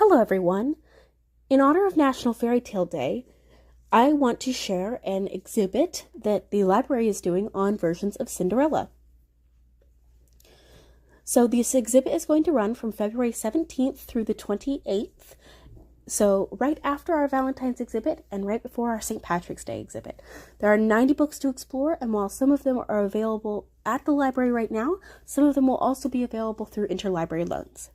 Hello everyone! In honor of National Fairytale Day, I want to share an exhibit that the library is doing on versions of Cinderella. So this exhibit is going to run from February 17th through the 28th. So right after our Valentine's exhibit and right before our St. Patrick's Day exhibit. There are 90 books to explore, and while some of them are available at the library right now, some of them will also be available through interlibrary loans.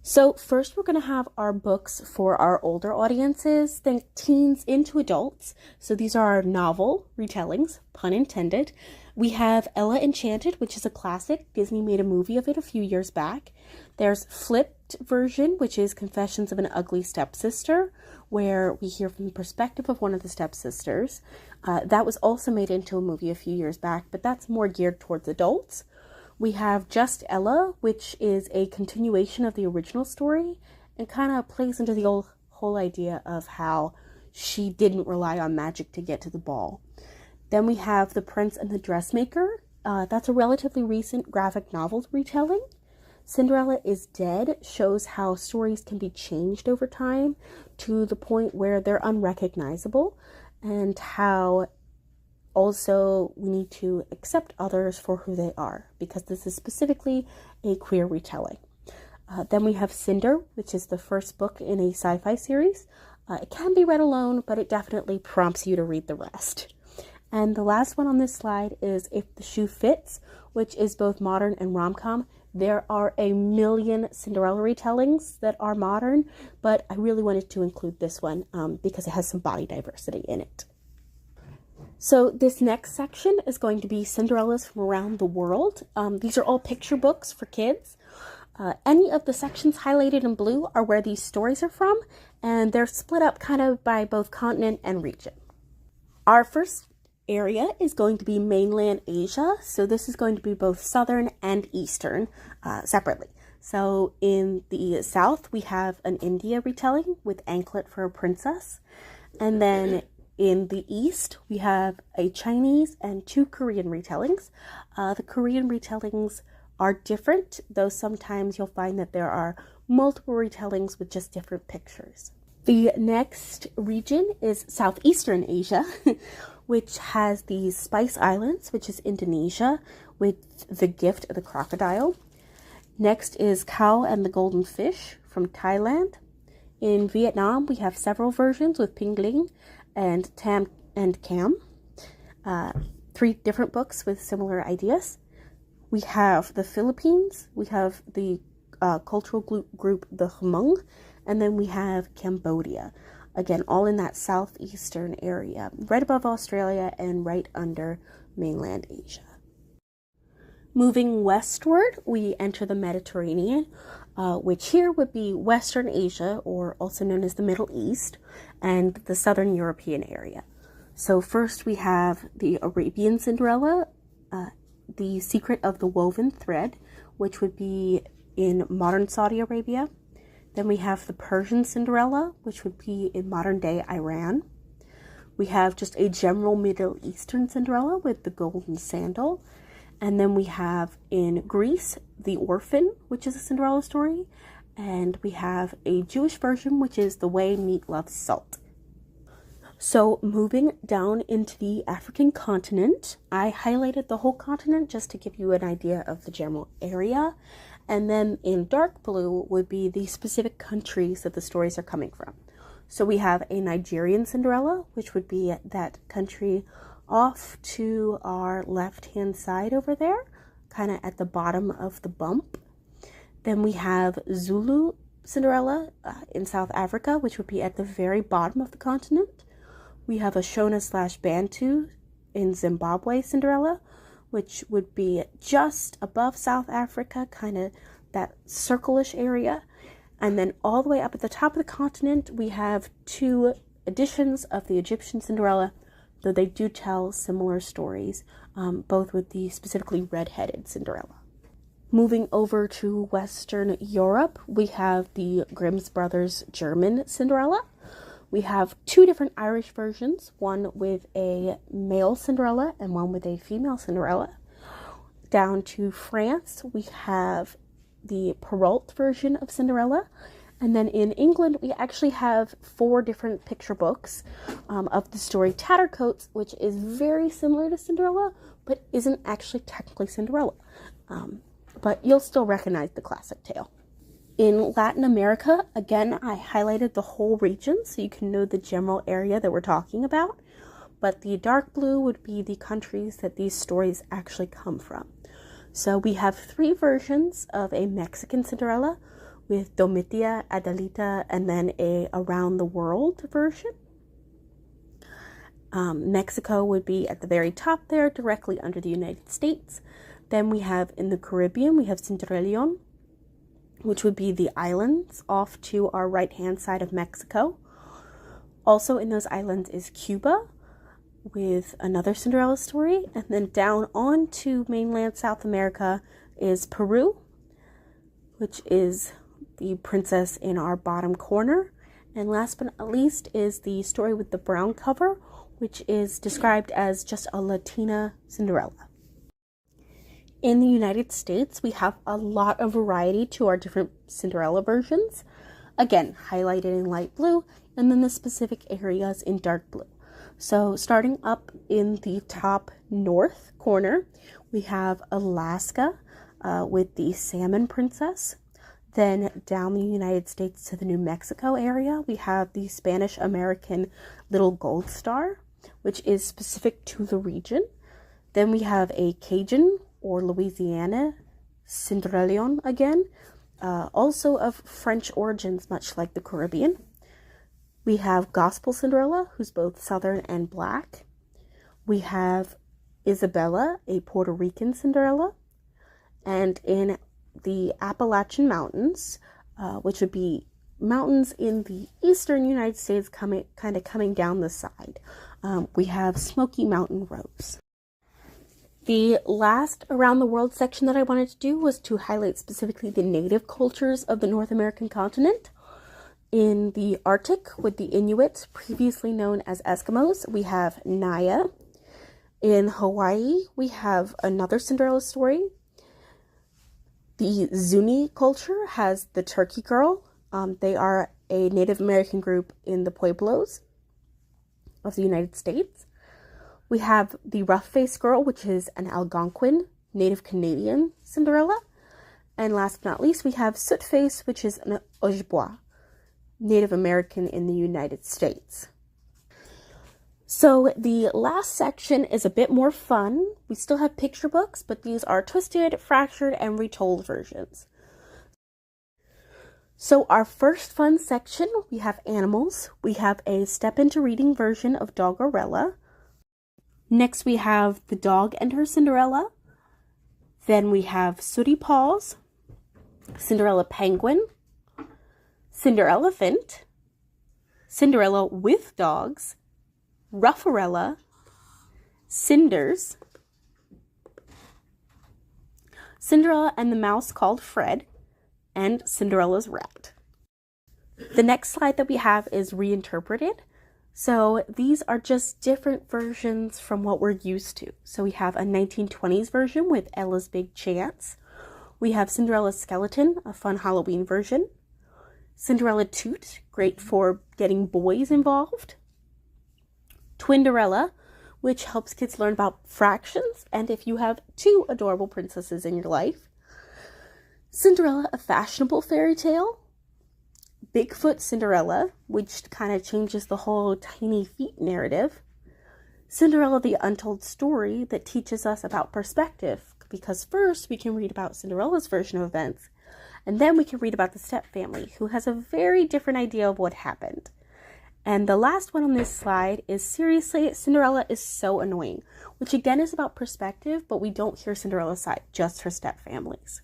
So first we're going to have our books for our older audiences, think teens into adults. So these are our novel retellings, pun intended. We have Ella Enchanted, which is a classic. Disney made a movie of it a few years back. There's flipped version, which is Confessions of an Ugly Stepsister, where we hear from the perspective of one of the stepsisters. That was also made into a movie a few years back, but that's more geared towards adults. We have Just Ella, which is a continuation of the original story and kind of plays into the whole idea of how she didn't rely on magic to get to the ball. Then we have The Prince and the Dressmaker. That's a relatively recent graphic novel retelling. Cinderella is Dead shows how stories can be changed over time to the point where they're unrecognizable, and how also we need to accept others for who they are, because this is specifically a queer retelling. Then we have Cinder, which is the first book in a sci-fi series. It can be read alone, but it definitely prompts you to read the rest. And the last one on this slide is If the Shoe Fits, which is both modern and rom-com. There are a million Cinderella retellings that are modern, but I really wanted to include this one because it has some body diversity in it. So this next section is going to be Cinderellas from around the world. These are all picture books for kids. Any of the sections highlighted in blue are where these stories are from, and they're split up kind of by both continent and region. Our first area is going to be mainland Asia. So this is going to be both southern and eastern separately. So in the south, we have an India retelling with Anklet for a Princess. And then in the east, we have a Chinese and two Korean retellings. The Korean retellings are different, though sometimes you'll find that there are multiple retellings with just different pictures. The next region is Southeastern Asia, which has the Spice Islands, which is Indonesia, with The Gift of the Crocodile. Next is Cow and the Golden Fish from Thailand. In Vietnam, we have several versions with Ping Ling and Tam and Cam. 3 different books with similar ideas. We have the Philippines, we have the cultural group the Hmong, and then we have Cambodia. Again, all in that southeastern area, right above Australia and right under mainland Asia. Moving westward, we enter the Mediterranean, which here would be Western Asia, or also known as the Middle East, and the Southern European area. So first we have the Arabian Cinderella, The Secret of the Woven Thread, which would be in modern Saudi Arabia. Then we have the Persian Cinderella, which would be in modern day Iran. We have just a general Middle Eastern Cinderella with the Golden Sandal. And then we have in Greece, The Orphan, which is a Cinderella story. And we have a Jewish version, which is The Way Meat Loves Salt. So moving down into the African continent, I highlighted the whole continent just to give you an idea of the general area. And then in dark blue would be the specific countries that the stories are coming from. So we have a Nigerian Cinderella, which would be that country off to our left-hand side over there, kind of at the bottom of the bump. Then we have Zulu Cinderella in South Africa, which would be at the very bottom of the continent. We have a Shona/Bantu in Zimbabwe Cinderella, which would be just above South Africa, kind of that circle-ish area. And then all the way up at the top of the continent, we have 2 editions of the Egyptian Cinderella, though they do tell similar stories, both with the specifically red-headed Cinderella. Moving over to Western Europe, we have the Grimm's Brothers German Cinderella. We have 2 different Irish versions, one with a male Cinderella and one with a female Cinderella. Down to France, we have the Perrault version of Cinderella, And then in England, we actually have 4 different picture books of the story Tattercoats, which is very similar to Cinderella, but isn't actually technically Cinderella. But you'll still recognize the classic tale. In Latin America, again, I highlighted the whole region so you can know the general area that we're talking about. But the dark blue would be the countries that these stories actually come from. So we have 3 versions of a Mexican Cinderella with Domitia, Adelita, and then a around the world version. Mexico would be at the very top there, directly under the United States. Then we have in the Caribbean, we have Cinderella, which would be the islands off to our right-hand side of Mexico. Also in those islands is Cuba, with another Cinderella story. And then down on to mainland South America is Peru, which is the princess in our bottom corner. And last but not least is the story with the brown cover, which is described as just a Latina Cinderella. In the United States, we have a lot of variety to our different Cinderella versions. Again, highlighted in light blue, and then the specific areas in dark blue. So starting up in the top north corner, we have Alaska with the Salmon Princess. Then down the United States to the New Mexico area, we have the Spanish American Little Gold Star, which is specific to the region. Then we have a Cajun or Louisiana Cinderella again, also of French origins, much like the Caribbean. We have Gospel Cinderella, who's both Southern and Black. We have Isabella, a Puerto Rican Cinderella. And in the Appalachian Mountains, which would be mountains in the eastern United States coming down the side, we have Smoky Mountain Rose. The last around the world section that I wanted to do was to highlight specifically the native cultures of the North American continent. In the Arctic, with the Inuits, previously known as Eskimos, we have Naya. In Hawaii, we have another Cinderella story. The Zuni culture has the Turkey Girl. They are a Native American group in the Pueblos of the United States. We have the Rough-Faced Girl, which is an Algonquin, Native Canadian Cinderella. And last but not least, we have Soot Face, which is an Ojibwa, Native American in the United States. So the last section is a bit more fun. We still have picture books, but these are twisted, fractured, and retold versions. So our first fun section, we have animals. We have a Step Into Reading version of Doggerella. Next we have The Dog and Her Cinderella. Then we have Sooty Paws, Cinderella Penguin, Cinderelephant, Cinderella with Dogs, Ruffarella, Cinders, Cinderella and the Mouse Called Fred, and Cinderella's Rat. The next slide that we have is reinterpreted. So these are just different versions from what we're used to. So we have a 1920s version with Ella's Big Chance. We have Cinderella's Skeleton, a fun Halloween version. Cinderella Toot, great for getting boys involved. Twinderella, which helps kids learn about fractions, and if you have 2 adorable princesses in your life. Cinderella, a fashionable fairy tale. Bigfoot Cinderella, which kind of changes the whole tiny feet narrative. Cinderella, the Untold Story, that teaches us about perspective, because first we can read about Cinderella's version of events, and then we can read about the step family, who has a very different idea of what happened. And the last one on this slide is Seriously, Cinderella is So Annoying, which again is about perspective, but we don't hear Cinderella's side, just her step families.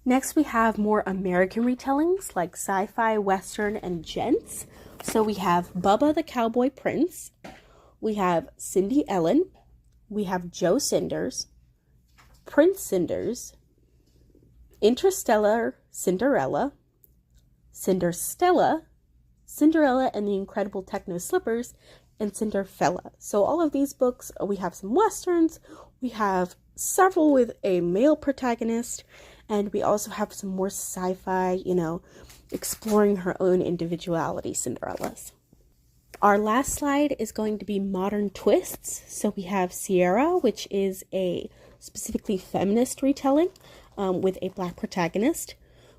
Next, we have more American retellings like sci-fi, western, and gents. So we have Bubba the Cowboy Prince. We have Cindy Ellen. We have Joe Cinders, Prince Cinders, Interstellar Cinderella, Cinderstella, Cinderella and the Incredible Techno Slippers, and Cinderfella. So all of these books, we have some westerns, we have several with a male protagonist, And we also have some more sci-fi, exploring her own individuality Cinderellas. Our last slide is going to be modern twists. So we have Sierra, which is a specifically feminist retelling with a Black protagonist.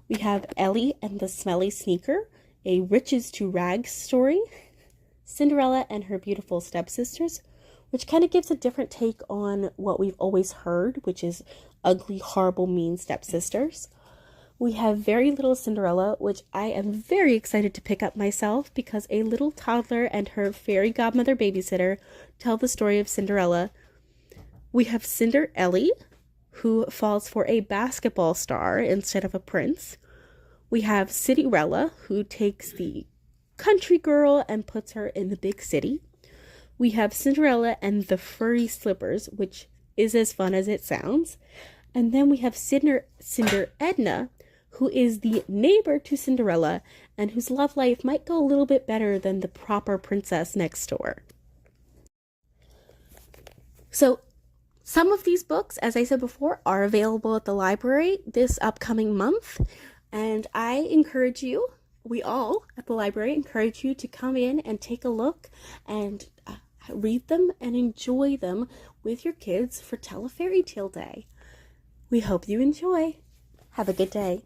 We have Ellie and the Smelly Sneaker, a riches to rags story. Cinderella and her beautiful stepsisters, which kind of gives a different take on what we've always heard, which is ugly, horrible, mean stepsisters. We have Very Little Cinderella, which I am very excited to pick up myself because a little toddler and her fairy godmother babysitter tell the story of Cinderella. We have Cinderella, who falls for a basketball star instead of a prince. We have Cinderella, who takes the country girl and puts her in the big city. We have Cinderella and the Furry Slippers, which is as fun as it sounds. And then we have Cinder Edna, who is the neighbor to Cinderella and whose love life might go a little bit better than the proper princess next door. So some of these books, as I said before, are available at the library this upcoming month. And I encourage you, we all at the library encourage you to come in and take a look and read them and enjoy them with your kids for Tell a Fairy Tale Day. We hope you enjoy. Have a good day.